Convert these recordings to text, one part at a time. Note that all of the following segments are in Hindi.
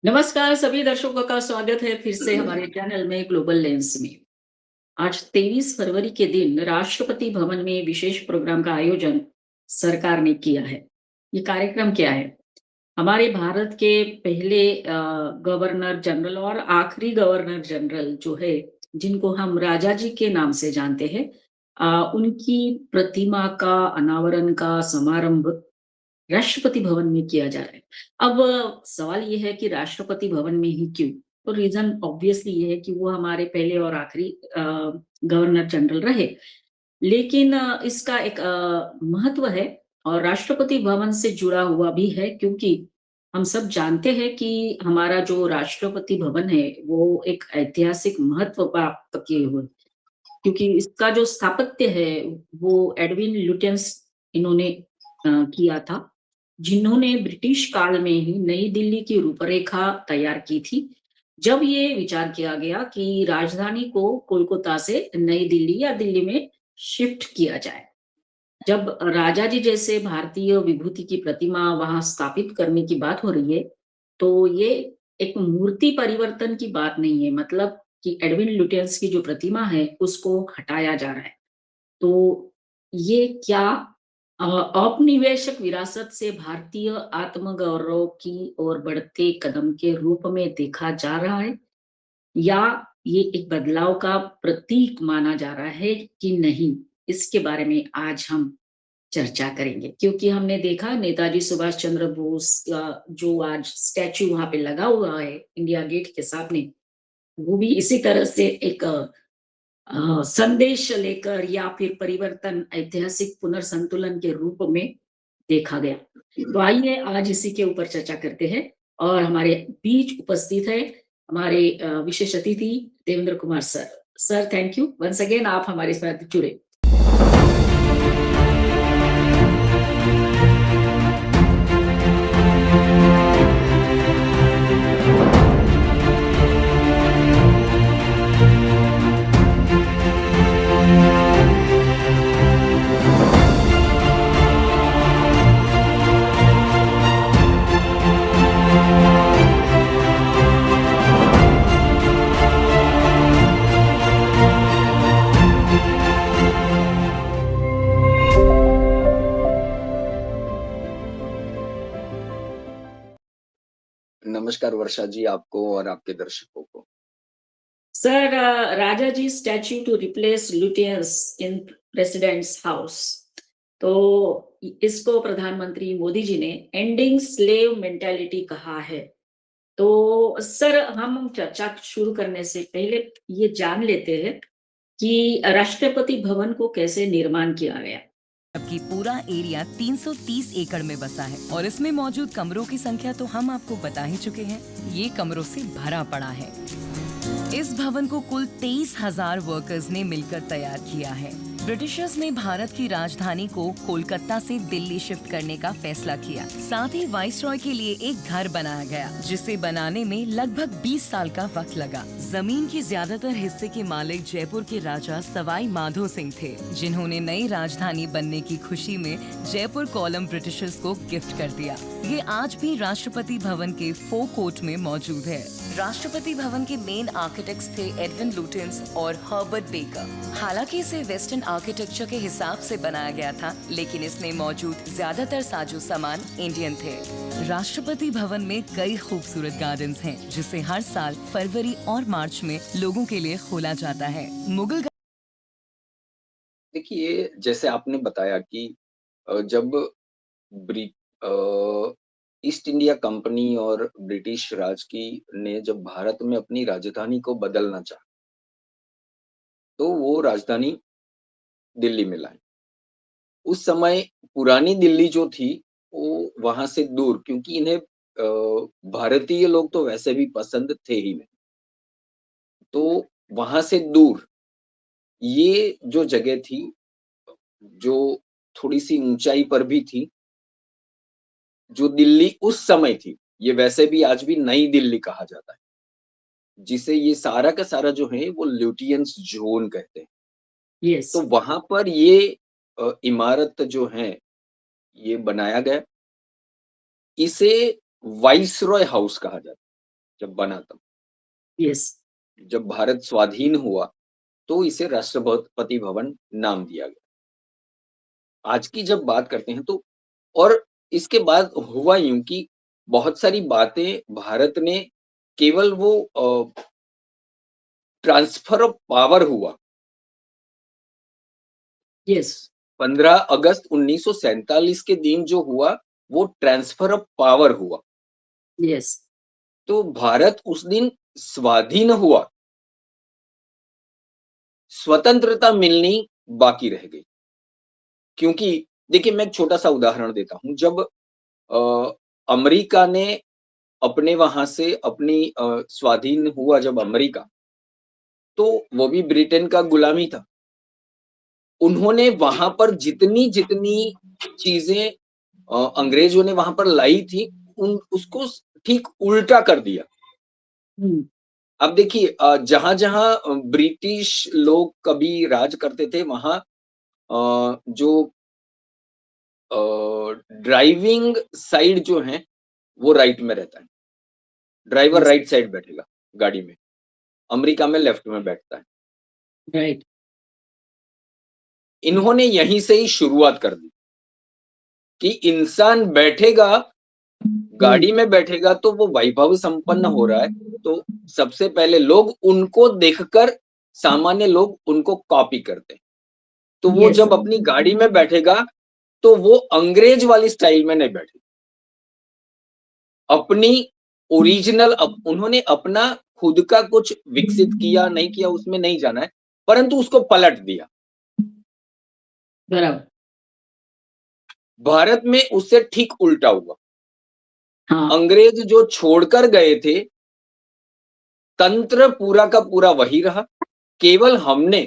नमस्कार सभी दर्शकों का स्वागत है फिर से हमारे चैनल में ग्लोबल लेंस में। आज 23 फरवरी के दिन राष्ट्रपति भवन में विशेष प्रोग्राम का आयोजन सरकार ने किया है। ये कार्यक्रम क्या है? हमारे भारत के पहले गवर्नर जनरल और आखिरी गवर्नर जनरल जो है, जिनको हम राजा जी के नाम से जानते हैं, उनकी प्रतिमा का अनावरण का समारंभ राष्ट्रपति भवन में किया जा रहा है। अब सवाल ये है कि राष्ट्रपति भवन में ही क्यों? तो रीज़न ऑब्वियसली ये है कि वो हमारे पहले और आखिरी गवर्नर जनरल रहे। लेकिन इसका एक महत्व है और राष्ट्रपति भवन से जुड़ा हुआ भी है, क्योंकि हम सब जानते हैं कि हमारा जो राष्ट्रपति भवन है, वो एक ऐतिहासिक महत्व प्राप्त किए हुए, क्योंकि इसका जो स्थापत्य है, वो एडविन लुटियंस इन्होंने किया था, जिन्होंने ब्रिटिश काल में ही नई दिल्ली की रूपरेखा तैयार की थी। जब ये विचार किया गया कि राजधानी को कोलकाता से नई दिल्ली या दिल्ली में शिफ्ट किया जाए। जब राजा जी जैसे भारतीय विभूति की प्रतिमा वहां स्थापित करने की बात हो रही है, तो ये एक मूर्ति परिवर्तन की बात नहीं है। मतलब कि एडविन लुटियंस की जो प्रतिमा है, उसको हटाया जा रहा है। तो ये क्या औपनिवेशिक विरासत से भारतीय आत्मगौरव की ओर बढ़ते कदम के रूप में देखा जा रहा है, या ये एक बदलाव का प्रतीक माना जा रहा है कि नहीं? इसके बारे में आज हम चर्चा करेंगे, क्योंकि हमने देखा नेताजी सुभाष चंद्र बोस का जो आज स्टैच्यू वहां पे लगा हुआ है इंडिया गेट के सामने, वो भी इसी तरह से एक संदेश लेकर या फिर परिवर्तन, ऐतिहासिक पुनर्संतुलन के रूप में देखा गया। तो आइए आज इसी के ऊपर चर्चा करते हैं और हमारे बीच उपस्थित है हमारे विशेष अतिथि Devendra Kumar sir. Sir, thank you once again, आप हमारे साथ जुड़े। नमस्कार वर्षा जी, आपको और आपके दर्शकों को। Sir, Raja ji statue to replace Lutyens in president's house. तो इसको प्रधानमंत्री मोदी जी ने एंडिंग स्लेव मेंटालिटी कहा है। तो सर, हम चर्चा शुरू करने से पहले ये जान लेते हैं कि राष्ट्रपति भवन को कैसे निर्माण किया गया। जबकि पूरा एरिया 330 एकड़ में बसा है और इसमें मौजूद कमरों की संख्या तो हम आपको बता ही चुके हैं। ये कमरों से भरा पड़ा है। इस भवन को कुल 23,000 वर्कर्स ने मिलकर तैयार किया है। ब्रिटिशर्स ने भारत की राजधानी को कोलकाता से दिल्ली शिफ्ट करने का फैसला किया। साथ ही वाइसरॉय के लिए एक घर बनाया गया, जिसे बनाने में लगभग 20 साल का वक्त लगा। जमीन के ज्यादातर हिस्से के मालिक जयपुर के राजा सवाई माधो सिंह थे, जिन्होंने नई राजधानी बनने की खुशी में जयपुर कॉलम ब्रिटिशर्स को गिफ्ट कर दिया। ये आज भी राष्ट्रपति भवन के फोक कोर्ट में मौजूद है। राष्ट्रपति भवन के मेन आर्किटेक्ट्स थे एडविन लुटियंस और हर्बर्ट बेकर। हालांकि इसे वेस्टर्न आर्किटेक्चर के हिसाब से बनाया गया था, लेकिन इसमें मौजूद ज्यादातर साजो सामान इंडियन थे। राष्ट्रपति भवन में कई खूबसूरत गार्डन्स हैं, जिसे हर साल फरवरी और मार्च में लोगों के लिए खोला जाता है। मुगल देखिए, जैसे आपने बताया कि जब ब्रि ईस्ट इंडिया कंपनी और ब्रिटिश राज की ने जब भारत में अपनी राजधानी को बदलना चाहा, तो वो राजधानी दिल्ली में लाए। उस समय पुरानी दिल्ली जो थी, वो वहाँ से दूर, क्योंकि इन्हें भारतीय लोग तो वैसे भी पसंद थे ही नहीं। तो वहाँ से दूर ये जो जगह थी, जो थोड़ी-सी ऊँचाई पर भी थी, जो दिल्ली उस समय थी, ये वैसे भी आज भी नई दिल्ली कहा जाता है, जिसे ये सारा का सारा जो है वो ल्यूटियंस ज़ोन कहते हैं। यस। तो वहाँ पर ये इमारत जो है, ये बनाया गया। इसे वाइसरॉय हाउस कहा जाता है। जब बना तब, यस, जब भारत स्वाधीन हुआ तो इसे राष्ट्रपति भवन नाम दिया गया। आज की जब बात करते हैं तो और इसके बाद हुआ यूं कि बहुत सारी बातें भारत ने केवल वो ट्रांसफर ऑफ पावर हुआ। यस, 15 अगस्त 1947 के दिन जो हुआ वो ट्रांसफर ऑफ पावर हुआ। यस, तो भारत उस दिन स्वाधीन हुआ, स्वतंत्रता मिलनी बाकी रह गई। क्योंकि देखिए मैं एक छोटा सा उदाहरण देता हूं, जब अमेरिका ने अपने वहां से अपनी स्वाधीन हुआ जब अमेरिका, तो वो भी ब्रिटेन का गुलामी था। उन्होंने वहां पर जितनी जितनी चीजें अंग्रेजों ने वहां पर लाई थी, उन उसको ठीक उल्टा कर दिया। हम्म, अब देखिए जहां जहां ब्रिटिश लोग कभी राज करते थे वहां जो ड्राइविंग साइड जो है वो राइट में रहता है, ड्राइवर यस, राइट साइड बैठेगा गाड़ी में, अमेरिका में लेफ्ट में बैठता है। राइट, इन्होंने यहीं से ही शुरुआत कर दी कि इंसान बैठेगा, गाड़ी में बैठेगा तो वो वैभव संपन्न हो रहा है, तो सबसे पहले लोग उनको देखकर सामान्य लोग उनको कॉपी करते हैं। तो वो यस, जब अपनी गाड़ी में बैठेगा तो वो अंग्रेज वाली स्टाइल में नहीं बैठेगा, अपनी ओरिजिनल उन्होंने अपना खुद का कुछ विकसित किया नहीं किया उसमें नहीं जाना है, परंतु उसको पलट दिया। बराबर, भारत में उससे ठीक उल्टा हुआ। हाँ, अंग्रेज जो छोड़कर गए थे, तंत्र पूरा का पूरा वही रहा। केवल हमने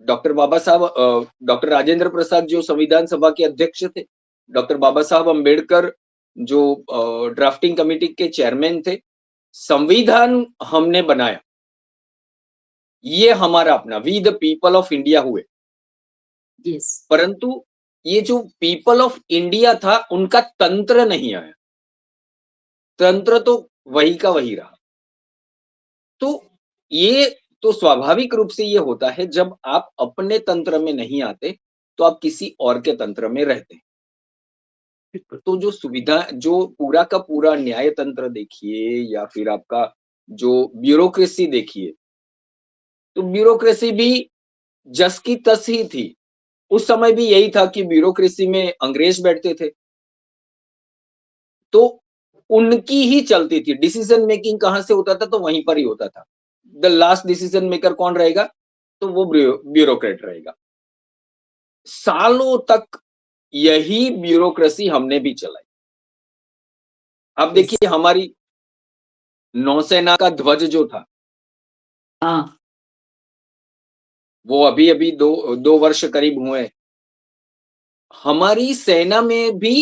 डॉक्टर राजेंद्र प्रसाद जो संविधान सभा के अध्यक्ष थे, डॉक्टर बाबा साहब अम्बेडकर जो ड्राफ्टिंग कमेटी के चेयरमैन थे, संविधान हमने बनाया। ये हमारा अपना we the people of India हुए, यस, परंतु ये जो पीपल ऑफ इंडिया था उनका तंत्र नहीं आया, तंत्र तो वही का वही रहा। तो ये तो स्वाभाविक रूप से ये होता है, जब आप अपने तंत्र में नहीं आते तो आप किसी और के तंत्र में रहते हैं। बिल्कुल, तो जो सुविधा जो पूरा का पूरा न्याय तंत्र देखिए या फिर आपका जो ब्यूरोक्रेसी देखिए, तो ब्यूरोक्रेसी भी जस की तस ही थी। उस समय भी यही था कि ब्यूरोक्रेसी में अंग्रेज बैठते थे, तो उनकी ही चलती थी। डिसीजन मेकिंग कहाँ से होता था, तो वहीं पर ही होता था। द लास्ट डिसीजन मेकर कौन रहेगा, तो वो ब्यूरोक्रेट रहेगा। सालों तक यही ब्यूरोक्रेसी हमने भी चलाई। अब यस, देखिए हमारी नौसेना का ध्वज जो था, हाँ, वो अभी अभी दो वर्ष करीब हुए। हमारी सेना में भी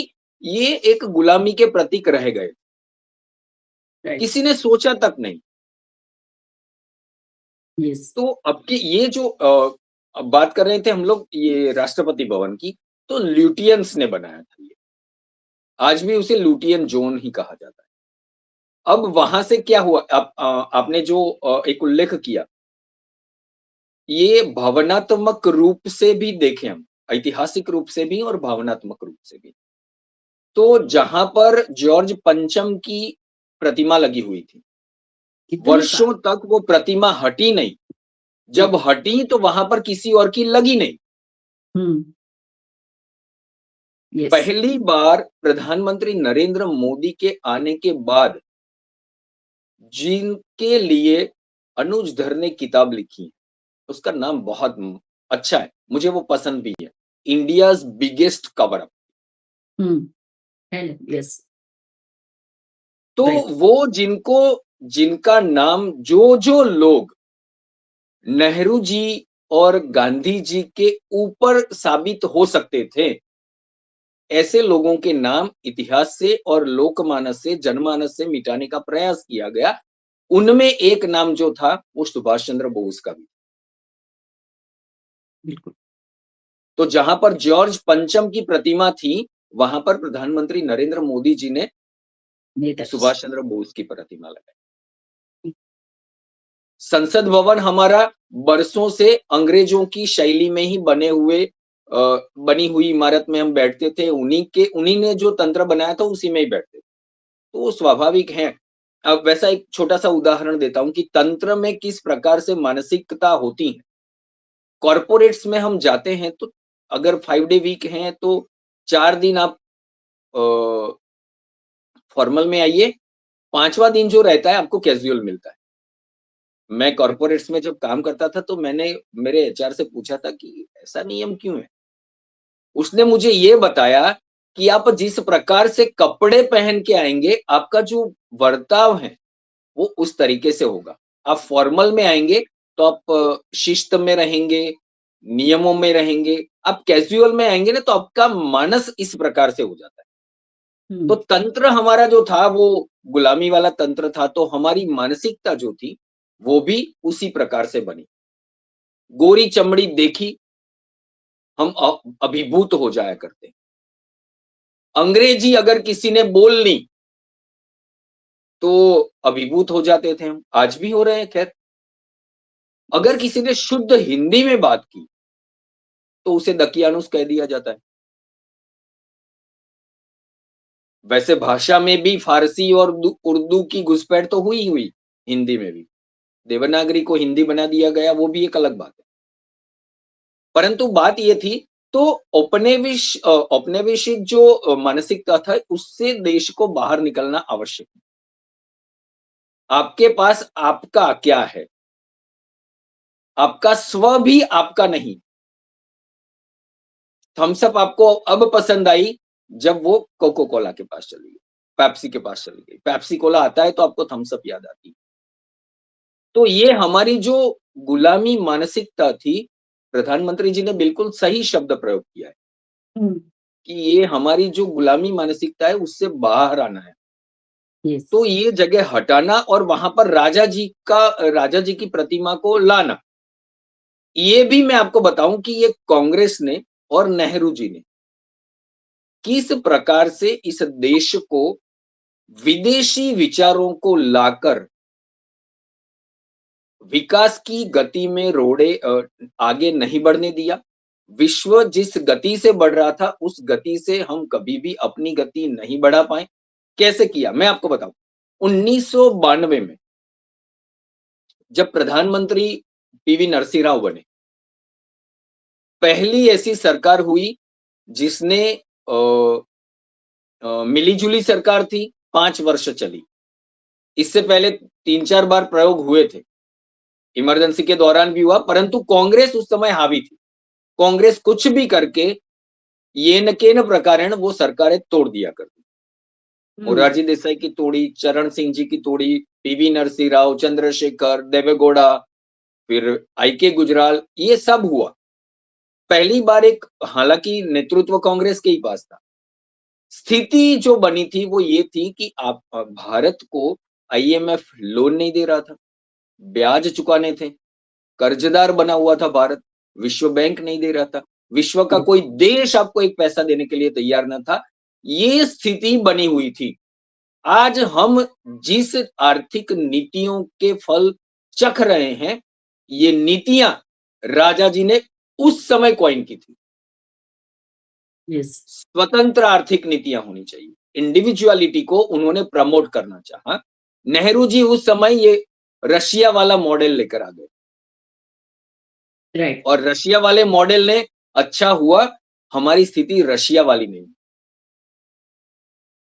ये एक गुलामी के प्रतीक रह गए, राइट, किसी ने सोचा तक नहीं। यस, तो अब की ये जो अब बात कर रहे थे हम लोग ये राष्ट्रपति भवन की, तो ल्यूटियंस ने बनाया था ये, आज भी उसे ल्यूटियन जोन ही कहा जाता है। अब वहां से क्या हुआ, आपने जो एक उल्लेख किया, ये भावनात्मक रूप से भी देखें हम, ऐतिहासिक रूप से भी और भावनात्मक रूप से भी। तो जहां पर जॉर्ज पंचम की प्रतिमा लगी हुई थी, कितने साल, वर्षों तक वो प्रतिमा हटी नहीं, जब हटी तो वहां पर किसी और की लगी नहीं। हम्म, यस, पहली बार प्रधानमंत्री नरेंद्र मोदी के आने के बाद जिनके लिए अनुज धर ने किताब लिखी है, उसका नाम बहुत अच्छा है, मुझे वो पसंद भी है, India's biggest cover up. Yes, तो राइट, वो जिनका नाम जो जो लोग नेहरू जी और गांधी जी के ऊपर साबित हो सकते थे, ऐसे लोगों के नाम इतिहास से और लोकमानस से जनमानस से मिटाने का प्रयास किया गया। उनमें एक नाम जो था वो सुभाष चंद्र बोस का भी। बिल्कुल, तो जहां पर जॉर्ज पंचम की प्रतिमा थी, वहां पर प्रधानमंत्री नरेंद्र मोदी जी ने नेताजी। सुभाष चंद्र बोस की प्रतिमा लगाई। संसद भवन हमारा बरसों से अंग्रेजों की शैली में ही बनी हुई इमारत में हम बैठते थे, उन्हीं ने जो तंत्र बनाया था उसी में ही बैठते थे। तो वो स्वाभाविक है। अब वैसा एक छोटा-सा उदाहरण देता हूँ कि तंत्र में किस प्रकार से मानसिकता होती है। कॉर्पोरेट्स में हम जाते हैं तो अगर 5 डे वीक है तो 4 दिन आप अ, फॉर्मल में आइए, 5वां दिन जो रहता है आपको कैज़ुअल मिलता है। मैं कॉर्पोरेट्स में जब काम करता था तो मैंने मेरे एचआर से पूछा था कि ऐसा नियम क्यों है? उसने मुझे ये बताया कि आप जिस प्रकार से कपड़े पहन के आएँगे, आपका जो बर्ताव है, वो उस तरीके से होगा। आप फॉर्मल में आएँगे तो आप शिस्त में रहेंगे, नियमों में रहेंगे। आप कैज़ुअल में आएँगे ना तो आपका मानस इस प्रकार से हो जाता है। तो हम्म, तंत्र हमारा जो था वो गुलामी वाला तंत्र था, तो हमारी मानसिकता जो थी, वो भी उसी प्रकार से बनी। गोरी चमड़ी देखी, हम अभिभूत हो जाया करते। अंग्रेजी अगर किसी ने बोल ली, तो अभिभूत हो जाते थे हम, आज भी हो रहे हैं खैर। अगर yes, किसी ने शुद्ध हिंदी में बात की, तो उसे दकियानुस कह दिया जाता है। वैसे भाषा में भी फारसी और उर्दू की घुसपैठ तो हुई हुई, हिंदी में भी। देवनागरी को हिंदी बना दिया गया, वो भी एक अलग बात है। परंतु बात ये थी, तो औपनिवेशिक जो मानसिकता था, उससे देश को बाहर निकलना आवश्यक है। आपके पास आपका क्या है? आपका स्व भी आपका नहीं। थम्स अप आपको अब पसंद आई, जब वो कोको कोला के पास चली गई, पेप्सी के पास चली गई। पेप्सी कोला आता है तो आपको थम्स अप याद आती है। तो ये हमारी जो गुलामी मानसिकता थी, प्रधानमंत्री जी ने बिल्कुल सही शब्द प्रयोग किया है हम्म, कि ये हमारी जो गुलामी मानसिकता है, उससे बाहर आना है। yes, तो ये जगह हटाना और वहां पर राजा जी की प्रतिमा को लाना। ये भी मैं आपको बताऊं कि ये कांग्रेस ने और नेहरू जी ने किस प्रकार से इस देश को विदेशी विचारों को लाकर विकास की गति में आगे नहीं बढ़ने दिया। विश्व जिस गति से बढ़ रहा था, उस गति से हम कभी भी अपनी गति नहीं बढ़ा पाए। कैसे किया? मैं आपको बताऊं। 1992 में जब प्रधानमंत्री पीवी नरसिंह राव बने, पहली ऐसी सरकार हुई जिसने मिली-जुली सरकार थी, 5 वर्ष चली। इससे पहले 3-4 बार प्रयोग हुए थे। इमरजेंसी के दौरान भी हुआ, परंतु कांग्रेस उस समय हावी थी। कांग्रेस कुछ भी करके येन केन प्रकारेण वो सरकारें तोड़ दिया करती। हम्म, मोरारजी देसाई की तोड़ी, चरण सिंह जी की तोड़ी, पीवी नरसिंह राव, चंद्रशेखर, देवेगौड़ा, फिर आई के गुजराल, ये सब हुआ। पहली बार एक हालांकि नेतृत्व कांग्रेस के ही पास था। स्थिति जो बनी थी वो ये थी कि आप भारत को आईएमएफ लोन नहीं दे रहा था, ब्याज चुकाने थे, कर्जदार बना हुआ था भारत, विश्व बैंक नहीं दे रहा था, विश्व का yes, कोई देश आपको एक पैसा देने के लिए तैयार न था। ये स्थिति बनी हुई थी। आज हम जिस आर्थिक नीतियों के फल चख रहे हैं, ये नीतियां राजा जी ने उस समय कॉइन की थी। yes, स्वतंत्र आर्थिक नीतियां होनी चाहिए। इंडिविजुअलिटी को उन्होंने प्रमोट करना चाहा। नेहरू जी उस समय ये रशिया वाला मॉडल लेकर आ गए right, और रशिया वाले मॉडल ने अच्छा हुआ, हमारी स्थिति रशिया वाली नहीं।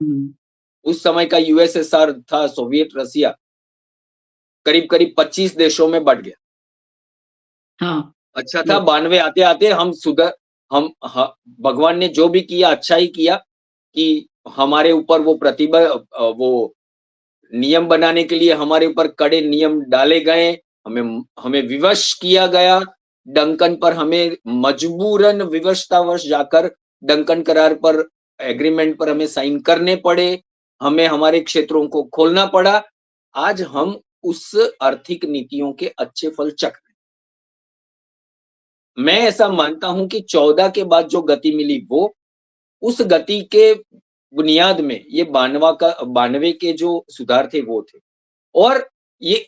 हम्म, उस समय का यूएसएसआर था, सोवियत रसिया, करीब-करीब 25 देशों में बँट गया। हाँ, अच्छा था ये 92 आते-आते हम ह भगवान ने जो भी किया अच्छा ही किया कि हमारे ऊपर वो नियम बनाने के लिए हमारे ऊपर कड़े नियम डाले गए, हमें हमें विवश किया गया, डंकन पर हमें मजबूरन विवशतावश जाकर डंकन करार पर एग्रीमेंट पर हमें साइन करने पड़े, हमें हमारे क्षेत्रों को खोलना पड़ा। आज हम उस आर्थिक नीतियों के अच्छे फल चख रहे हैं। मैं ऐसा मानता हूं कि 14 के बाद जो गति मिली वो, उस गति के बुनियाद में ये 92 के जो सुधार थे वो थे। और ये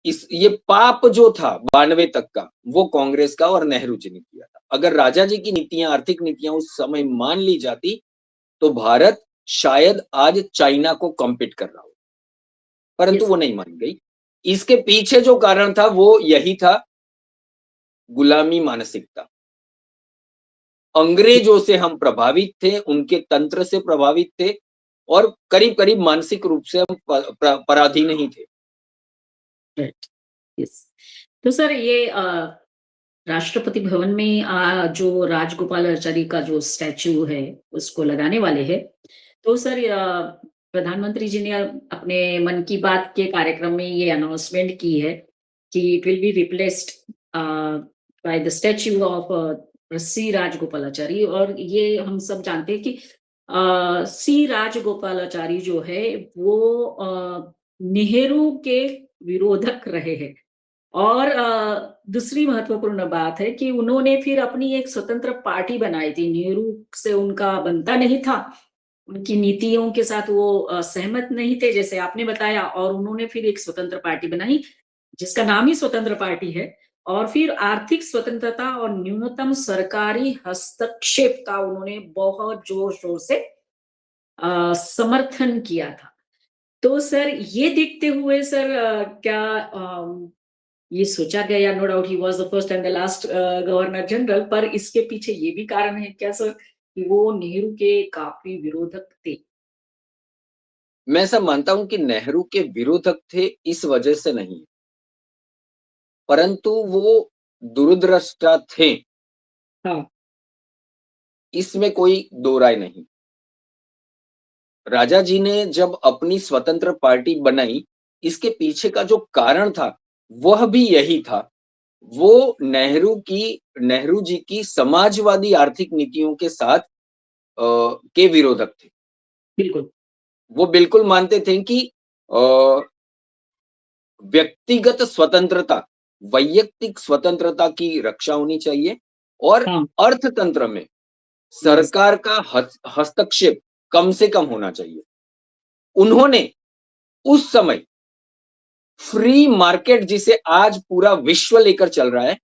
ये पाप जो था 92 तक का, वो कांग्रेस का और नेहरू जी ने किया था। अगर राजा जी की नीतियां, आर्थिक नीतियां उस समय मान ली जाती तो भारत शायद आज चाइना को कॉम्पीट कर रहा हो, परंतु यस। वो नहीं मान गई। इसके पीछे जो कारण था वो यही था, गुलामी मानसिकता। अंग्रेजों से हम प्रभावित थे, उनके तंत्र से प्रभावित थे और करीब-करीब मानसिक रूप से हम पराधीन ही थे। राइट। यस। तो सर ये राष्ट्रपति भवन में जो राजगोपालाचारी का जो स्टैच्यू है उसको लगाने वाले हैं। तो सर प्रधानमंत्री जी ने अपने मन की बात के कार्यक्रम में ये अनाउंसमेंट की है कि it will be replaced by the statue of C Rajagopalachari. और ये हम सब जानते हैं कि सी राजगोपालाचारी जो है वो नेहरू के विरोधक रहे हैं। और दूसरी महत्वपूर्ण बात है कि उन्होंने फिर अपनी एक स्वतंत्र पार्टी बनाई थी। नेहरू से उनका बनता नहीं था, उनकी नीतियों के साथ वो सहमत नहीं थे जैसे आपने बताया, और उन्होंने फिर एक स्वतंत्र पार्टी बनाई जिसका नाम ही स्वतंत्र पार्टी है। और फिर आर्थिक स्वतंत्रता और न्यूनतम सरकारी हस्तक्षेप का उन्होंने बहुत जोर-शोर से समर्थन किया था। तो सर ये देखते हुए सर क्या ये सोचा गया, no doubt he was the first and the last governor general, पर इसके पीछे ये भी कारण है क्या सर कि वो नेहरू के काफी विरोधक थे? मैं ऐसा मानता हूं कि नेहरू के विरोधक थे इस वजह से नहीं, परंतु वो दूरदृष्टा थे, हाँ। इसमें कोई दो राय नहीं। राजा जी ने जब अपनी स्वतंत्र पार्टी बनाई, इसके पीछे का जो कारण था, वह भी यही था। वो नेहरू जी की समाजवादी आर्थिक नीतियों के साथ के विरोधक थे। बिल्कुल। वो बिल्कुल मानते थे कि व्यक्तिगत स्वतंत्रता, वैयक्तिक स्वतंत्रता की रक्षा होनी चाहिए और हाँ। अर्थतंत्र में यस। सरकार का हस्तक्षेप कम से कम होना चाहिए। उन्होंने उस समय फ्री मार्केट, जिसे आज पूरा विश्व लेकर चल रहा है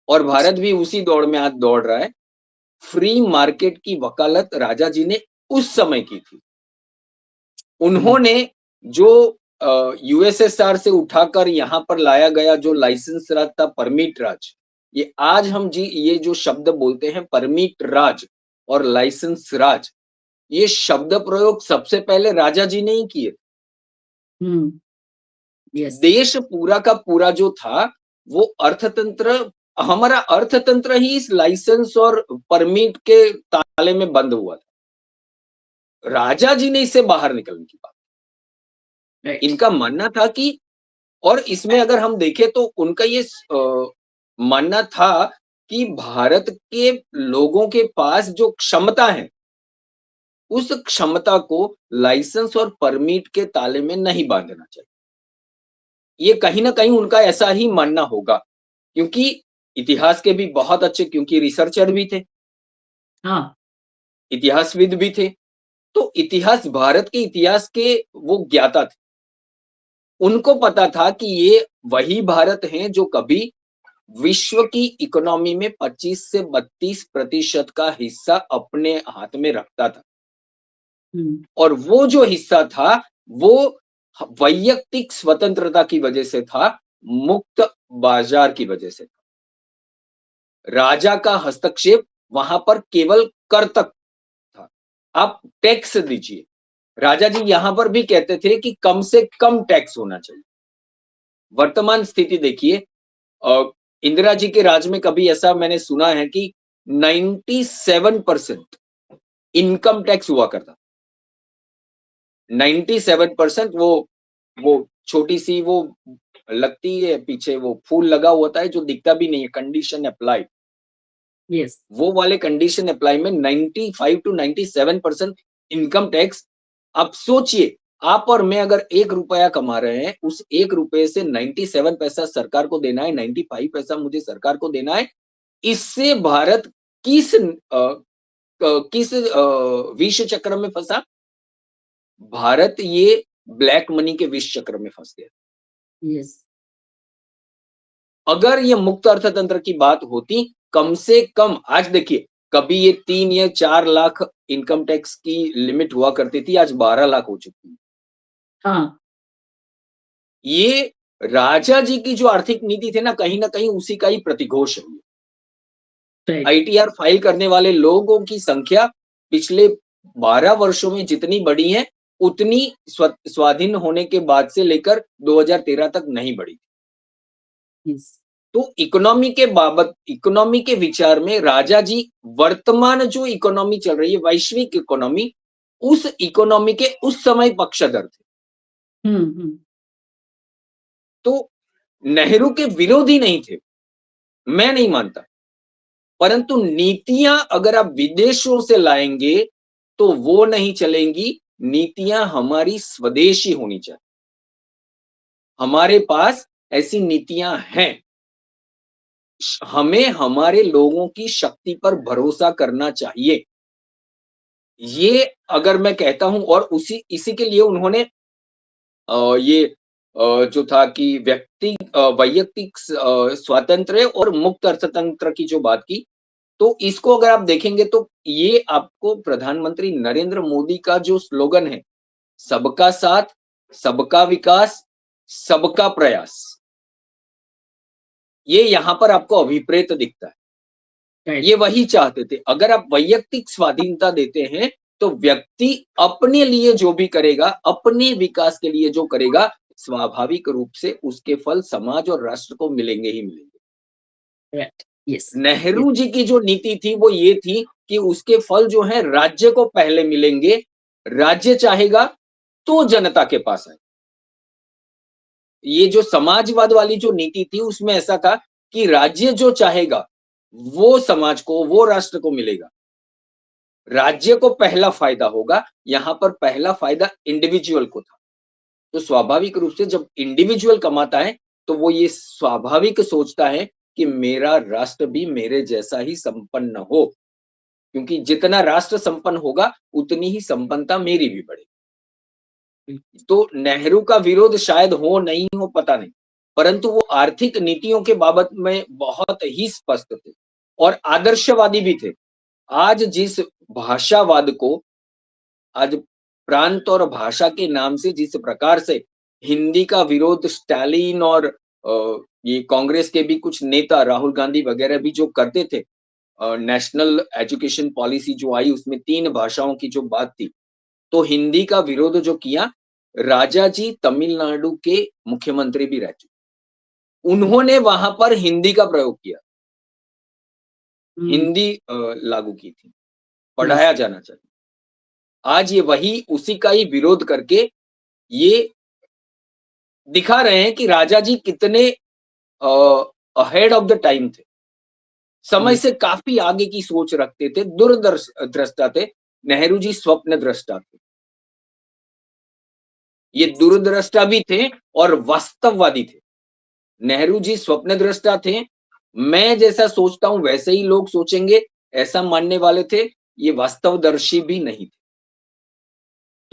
और भारत भी उसी दौड़ में आज दौड़ रहा है, फ्री मार्केट की वकालत राजा जी ने उस समय की थी। उन्होंने जो यूएसएसआर से उठाकर यहाँ पर लाया गया जो लाइसेंस राज था, परमिट राज, ये आज हम ये जो शब्द बोलते हैं परमिट राज और लाइसेंस राज, ये शब्द प्रयोग सबसे पहले राजा जी ने ही किए। यस। देश पूरा का पूरा जो था वो अर्थतंत्र, हमारा अर्थतंत्र ही इस लाइसेंस और परमिट के ताले में बंद हुआ था। राजा जी ने इससे बाहर निकलने की बात, राइट। इनका मानना था कि, और इसमें अगर हम देखें तो उनका ये मानना था कि भारत के लोगों के पास जो क्षमता है, उस क्षमता को लाइसेंस और परमिट के ताले में नहीं बांधना चाहिए। ये कहीं न कहीं उनका ऐसा ही मानना होगा, क्योंकि इतिहास के भी बहुत अच्छे, क्योंकि रिसर्चर भी थे, हाँ। इतिहासविद भी थे, तो इतिहास, भारत के इतिहास के वो ज्ञाता थे। उनको पता था कि ये वही भारत हैं जो कभी विश्व की इकोनॉमी में 25 से 32% का हिस्सा अपने हाथ में रखता था। और वो जो हिस्सा था, वो वैयक्तिक स्वतंत्रता की वजह से था, मुक्त बाजार की वजह से था। राजा का हस्तक्षेप वहां पर केवल कर तक था। आप टैक्स दीजिए, राजा जी यहां पर भी कहते थे कि कम से कम टैक्स होना चाहिए। वर्तमान स्थिति देखिए, इंदिरा जी के राज में कभी ऐसा मैंने सुना है कि 97% इनकम टैक्स हुआ करता। 97% वो छोटी सी वो लगती है, पीछे वो फूल लगा होता है जो दिखता भी नहीं है, कंडीशन अप्लाइड, यस। वो वाले कंडीशन अप्लाई में 95 टू 97% इनकम टैक्स। आप सोचिए, आप और मैं अगर 1 रुपया कमा रहे हैं, उस 1 रुपए से 97 पैसा सरकार को देना है, 95 पैसा मुझे सरकार को देना है। इससे भारत किस किस विष चक्र में फंसा? भारत ये ब्लैक मनी के विष चक्र में फंस गया। यस। अगर ये मुक्त अर्थतंत्र की बात होती, कम से कम आज देखिए, कभी ये 3 या 4 लाख इनकम टैक्स की लिमिट हुआ करती थी, आज 12 लाख हो चुकी है। हाँ। ये राजा जी की जो आर्थिक नीति थी ना, कहीं न कहीं उसी का ही प्रतिघोष है ये। राइट। आईटीआर फाइल करने वाले लोगों की संख्या पिछले 12 वर्षों में जितनी बढ़ी है, उतनी स्वाधीन होने के बाद से लेकर 2013 तक नहीं बढ़ी। यस। तो इकोनॉमी के विचार में राजा जी वर्तमान जो इकोनॉमी चल रही है, वैश्विक इकोनॉमी, उस इकोनॉमी के उस समय पक्षधर थे। हम्म। तो नेहरू के विरोधी नहीं थे, मैं नहीं मानता। परंतु नीतियां अगर आप विदेशों से लाएंगे तो वो नहीं चलेंगी। नीतियां हमारी स्वदेशी होनी चाहिए। हमारे पास ऐसी नीतियां हैं। हमें हमारे लोगों की शक्ति पर भरोसा करना चाहिए। ये अगर मैं कहता हूं, और इसी के लिए उन्होंने ये जो था कि वैयक्तिक स्वातंत्र्य और मुक्त अर्थतंत्र की जो बात की, तो इसको अगर आप देखेंगे तो ये आपको प्रधानमंत्री नरेंद्र मोदी का जो स्लोगन है, सबका साथ, सबका विकास, सबका प्रयास, ये यहां पर आपको अभिप्रेत दिखता है। राइट। ये वही चाहते थे। अगर आप वैयक्तिक स्वाधीनता देते हैं, तो व्यक्ति अपने लिए जो भी करेगा, अपने विकास के लिए जो करेगा, स्वाभाविक रूप से उसके फल समाज और राष्ट्र को मिलेंगे ही मिलेंगे। राइट। यस। नेहरू जी की जो नीति थी वो ये थी कि उसके फल जो है राज्य को पहले मिलेंगे, राज्य चाहेगा तो जनता के पास आए। ये जो समाजवाद वाली जो नीति थी उसमें ऐसा था कि राज्य जो चाहेगा वो समाज को, वो राष्ट्र को मिलेगा। राज्य को पहला फायदा होगा, यहां पर पहला फायदा इंडिविजुअल को था। तो स्वाभाविक रूप से जब इंडिविजुअल कमाता है तो वो ये स्वाभाविक सोचता है कि मेरा राष्ट्र भी मेरे जैसा ही संपन्न हो, क्योंकि जितना राष्ट्र संपन्न होगा उतनी ही संपन्नता मेरी भी बढ़ेगी। तो नेहरू का विरोध शायद हो नहीं हो, पता नहीं, परंतु वो आर्थिक नीतियों के बाबत में बहुत ही स्पष्ट थे और आदर्शवादी भी थे। आज जिस भाषावाद को, आज प्रांत और भाषा के नाम से जिस प्रकार से हिंदी का विरोध स्टालिन और ये कांग्रेस के भी कुछ नेता राहुल गांधी वगैरह भी जो करते थे, नेशनल एजुकेशन पॉलिसी जो आई उसमें 3 भाषाओं की जो बात थी, तो हिंदी का विरोध जो किया, राजा जी तमिलनाडु के मुख्यमंत्री भी रह चुके, उन्होंने वहां पर हिंदी का प्रयोग किया, हिंदी लागू की थी, पढ़ाया जाना चाहिए। आज ये वही उसी का ही विरोध करके ये दिखा रहे हैं कि राजा जी कितने अहेड ऑफ द टाइम थे, समय से काफी आगे की सोच रखते थे, दूरदर्शिता थे। नेहरू जी स्वप्न दृष्टा थे। ये दूरदृष्टा भी थे और वास्तववादी थे। नेहरू जी स्वप्न दृष्टा थे। मैं जैसा सोचता हूं वैसे ही लोग सोचेंगे, ऐसा मानने वाले थे। ये वास्तवदर्शी भी नहीं थे।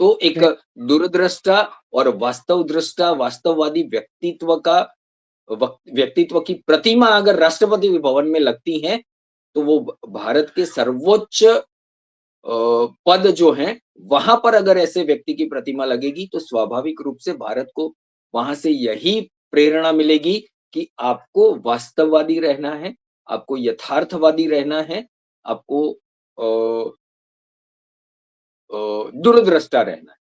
तो एक दूरदृष्टा और वास्तवदृष्टा, वास्तववादी व्यक्तित्व की प्रतिमा अगर राष्ट्रपति भवन में लगती है, तो वो भारत के सर्वोच्च पद जो है, वहां पर अगर ऐसे व्यक्ति की प्रतिमा लगेगी, तो स्वाभाविक रूप से भारत को वहां से यही प्रेरणा मिलेगी कि आपको वास्तववादी रहना है, आपको यथार्थवादी रहना है, आपको दूरदृष्टा रहना है,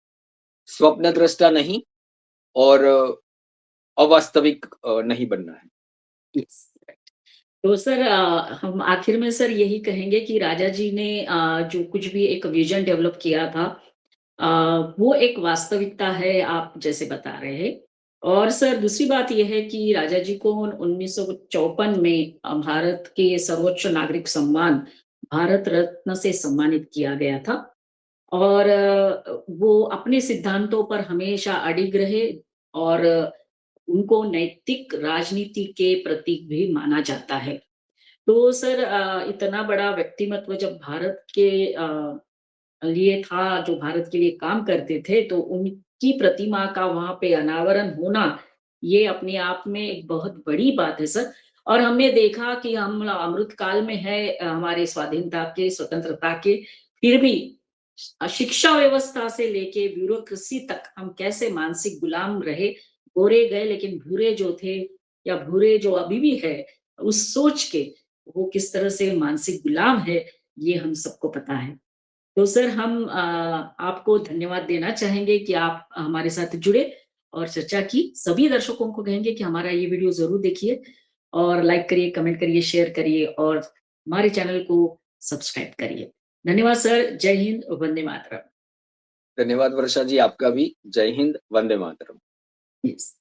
स्वप्न दृष्टा नहीं और अवास्तविक नहीं बनना है। यस। तो सर हम आखिर में सर यही कहेंगे कि राजा जी ने जो कुछ भी एक विजन डेवलप किया था, वो एक वास्तविकता है, आप जैसे बता रहे हैं। और सर दूसरी बात यह है कि राजा जी को 1954 में भारत के सर्वोच्च नागरिक सम्मान भारत रत्न से सम्मानित किया गया था। और वो अपने सिद्धांतों पर हमेशा अडिग रहे और उनको नैतिक राजनीति के प्रतीक भी माना जाता है। तो सर इतना बड़ा व्यक्तिमत्व जब भारत के लिए था, जो भारत के लिए काम करते थे, तो उनकी प्रतिमा का वहाँ पे अनावरण होना, ये अपने आप में एक बहुत बड़ी बात है सर। और हमने देखा कि हम अमृत काल में है हमारे स्वाधीनता के, स्वतंत्रता के, फिर भी शिक्षा व्यवस्था से लेके ब्यूरोक्रेसी तक हम कैसे मानसिक गुलाम रहे, गोरे गए लेकिन भूरे जो थे या भूरे जो अभी भी है, उस सोच के वो किस तरह से मानसिक गुलाम है, ये हम सबको पता है। तो सर हम आपको धन्यवाद देना चाहेंगे कि आप हमारे साथ जुड़े और चर्चा की। सभी दर्शकों को कहेंगे कि हमारा ये वीडियो ज़रूर देखिए और लाइक करिए, कमेंट करिए, शेयर करिए और हमारे चैनल को सब्सक्राइब करिए। धन्यवाद सर। जय हिंद, वंदे मातरम। धन्यवाद वर्षा जी, आपका भी। जय हिंद, वंदे मातरम। यस।